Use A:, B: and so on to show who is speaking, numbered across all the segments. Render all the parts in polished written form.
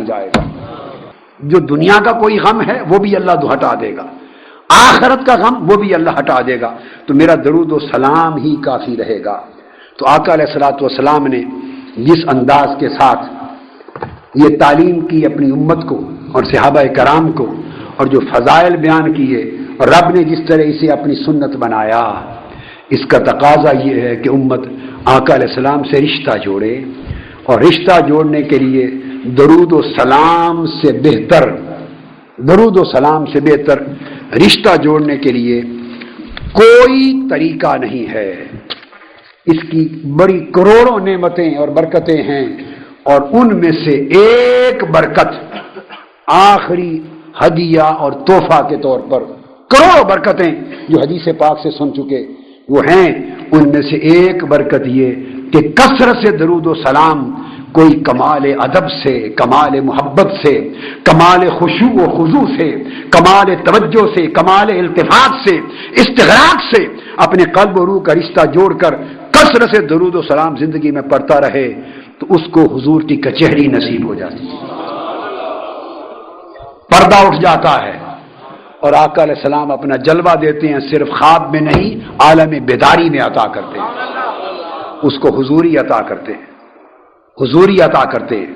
A: جائے گا. جو دنیا کا کوئی غم ہے وہ بھی اللہ ہٹا دے گا, آخرت کا غم وہ بھی اللہ ہٹا دے گا. تو میرا درود و سلام ہی کافی رہے گا. تو آقا علیہ الصلوۃ والسلام نے جس انداز کے ساتھ یہ تعلیم کی اپنی امت کو اور صحابہ کرام کو, اور جو فضائل بیان کیے, اور رب نے جس طرح اسے اپنی سنت بنایا, اس کا تقاضا یہ ہے کہ امت آقا علیہ السلام سے رشتہ جوڑے. اور رشتہ جوڑنے کے لیے درود و سلام سے بہتر, درود و سلام سے بہتر رشتہ جوڑنے کے لیے کوئی طریقہ نہیں ہے. اس کی بڑی کروڑوں نعمتیں اور برکتیں ہیں, اور ان میں سے ایک برکت آخری ہدیہ اور تحفہ کے طور پر کروڑوں برکتیں جو حدیث پاک سے سن چکے وہ ہیں. ان میں سے ایک برکت یہ کہ کثرت سے درود و سلام کوئی کمال ادب سے, کمال محبت سے, کمال خشوع و خضوع سے, کمال توجہ سے, کمال التفات سے, استغراق سے اپنے قلب و روح کا رشتہ جوڑ کر کثرت سے درود و سلام زندگی میں پڑھتا رہے تو اس کو حضور کی کچہری نصیب ہو جاتی ہے, پردہ اٹھ جاتا ہے. اور آقا علیہ السلام اپنا جلوہ دیتے ہیں, صرف خواب میں نہیں عالم بیداری میں عطا کرتے ہیں. اس کو حضوری عطا کرتے ہیں, حضوری عطا کرتے ہیں.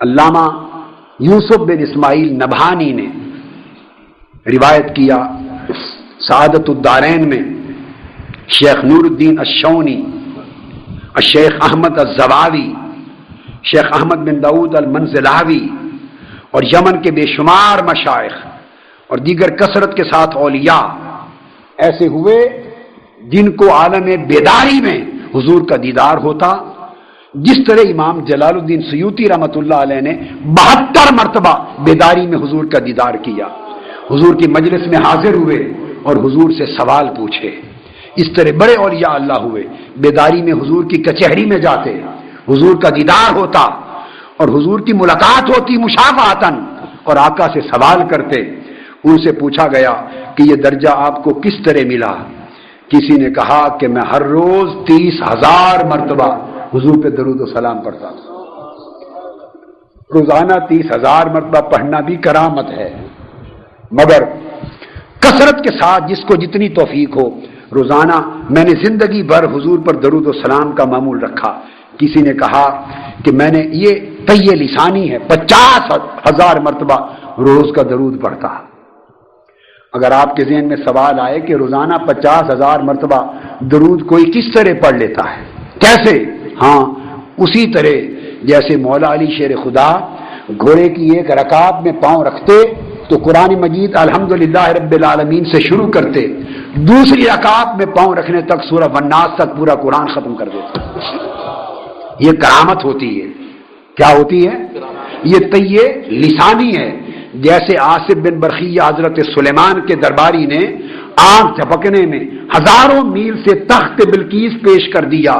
A: علامہ یوسف بن اسماعیل نبہانی نے روایت کیا سعادت الدارین میں, شیخ نور الدین الشونی, الشیخ احمد الزواوی, شیخ احمد بن داؤد المنزلاوی اور یمن کے بے شمار مشائخ اور دیگر کثرت کے ساتھ اولیاء ایسے ہوئے جن کو عالم بیداری میں حضور کا دیدار ہوتا. جس طرح امام جلال الدین سیوطی رحمۃ اللہ علیہ نے 72 مرتبہ بیداری میں حضور کا دیدار کیا, حضور کی مجلس میں حاضر ہوئے اور حضور سے سوال پوچھے. اس طرح بڑے اولیاء اللہ ہوئے, بیداری میں حضور کی کچہری میں جاتے, حضور کا دیدار ہوتا اور حضور کی ملاقات ہوتی مشافہتاً, اور آقا سے سوال کرتے. ان سے پوچھا گیا کہ یہ درجہ آپ کو کس طرح ملا؟ کسی نے کہا کہ میں ہر روز 30,000 مرتبہ حضور پہ درود و سلام پڑھتا تھا. روزانہ 30,000 مرتبہ پڑھنا بھی کرامت ہے, مگر کثرت کے ساتھ جس کو جتنی توفیق ہو. روزانہ میں نے زندگی بھر حضور پر درود و سلام کا معمول رکھا. کسی نے کہا کہ میں نے یہ طیّ لسانی ہے 50,000 مرتبہ روز کا درود پڑھتا. اگر آپ کے ذہن میں سوال آئے کہ روزانہ 50,000 مرتبہ درود کوئی کس طرح پڑھ لیتا ہے, کیسے؟ ہاں, اسی طرح جیسے مولا علی شیر خدا گھوڑے کی ایک رکعت میں پاؤں رکھتے تو قرآن مجید الحمدللہ رب العالمین سے شروع کرتے, دوسری رکعت میں پاؤں رکھنے تک سورہ والناس تک پورا قرآن ختم کر دیتے. یہ کرامت ہوتی ہے. کیا ہوتی ہے؟ یہ طیّ لسانی ہے. جیسے آصف بن برخیہ حضرت سلیمان کے درباری نے آنکھ جھپکنے میں ہزاروں میل سے تخت بلقیس پیش کر دیا,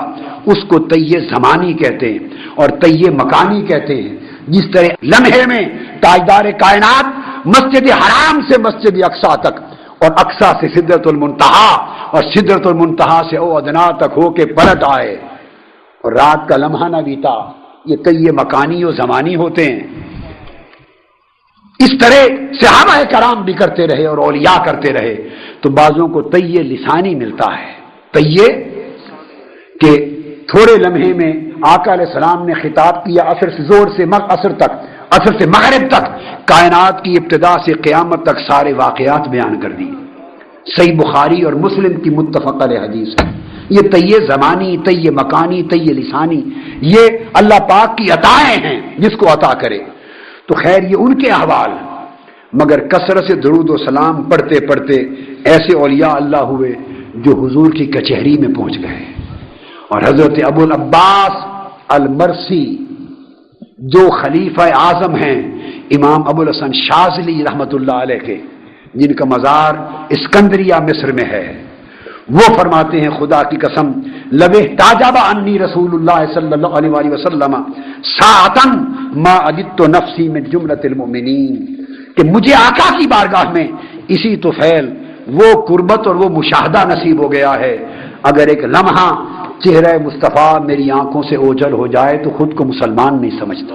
A: اس کو طیّ زمانی کہتے ہیں اور طیّ مکانی کہتے ہیں. جس طرح لمحے میں تاجدار کائنات مسجد حرام سے مسجد اقصیٰ تک اور اقصیٰ سے سدرۃ المنتہا اور سدرۃ المنتہا سے او ادنا تک ہو کے پلٹ آئے اور رات کا لمحہ نہ بیتا, یہ طیّ مکانی و زمانی ہوتے ہیں. اس طرح صحابہ کرام بھی کرتے رہے اور اولیاء کرتے رہے. تو بعضوں کو طیّ لسانی ملتا ہے, طیّ کہ تھوڑے لمحے میں آقا علیہ السلام نے خطاب کیا عصر سے زور سے عصر تک, عصر سے مغرب تک, کائنات کی ابتدا سے قیامت تک سارے واقعات بیان کر دی. صحیح بخاری اور مسلم کی متفق علیہ حدیث ہے. یہ طیّ زمانی, طیّ مکانی, طیّ لسانی یہ اللہ پاک کی عطائیں ہیں جس کو عطا کرے. تو خیر یہ ان کے احوال, مگر کثرت سے درود و سلام پڑھتے پڑھتے ایسے اولیاء اللہ ہوئے جو حضور کی کچہری میں پہنچ گئے. اور حضرت ابو العباس المرسی جو خلیفہ اعظم ہیں امام ابو الحسن شاذلی رحمۃ اللہ علیہ کے, جن کا مزار اسکندریہ مصر میں ہے, وہ فرماتے ہیں خدا کی قسم لو احتجب عنی رسول اللہ صلی اللہ علیہ وآلہ وسلم ساعتاً ما اجدت نفسی من جملۃ المؤمنین, کہ مجھے آقا کی بارگاہ میں اسی طفیل وہ قربت اور وہ مشاہدہ نصیب ہو گیا ہے, اگر ایک لمحہ چہرہ مصطفیٰ میری آنکھوں سے اوجھل ہو جائے تو خود کو مسلمان نہیں سمجھتا.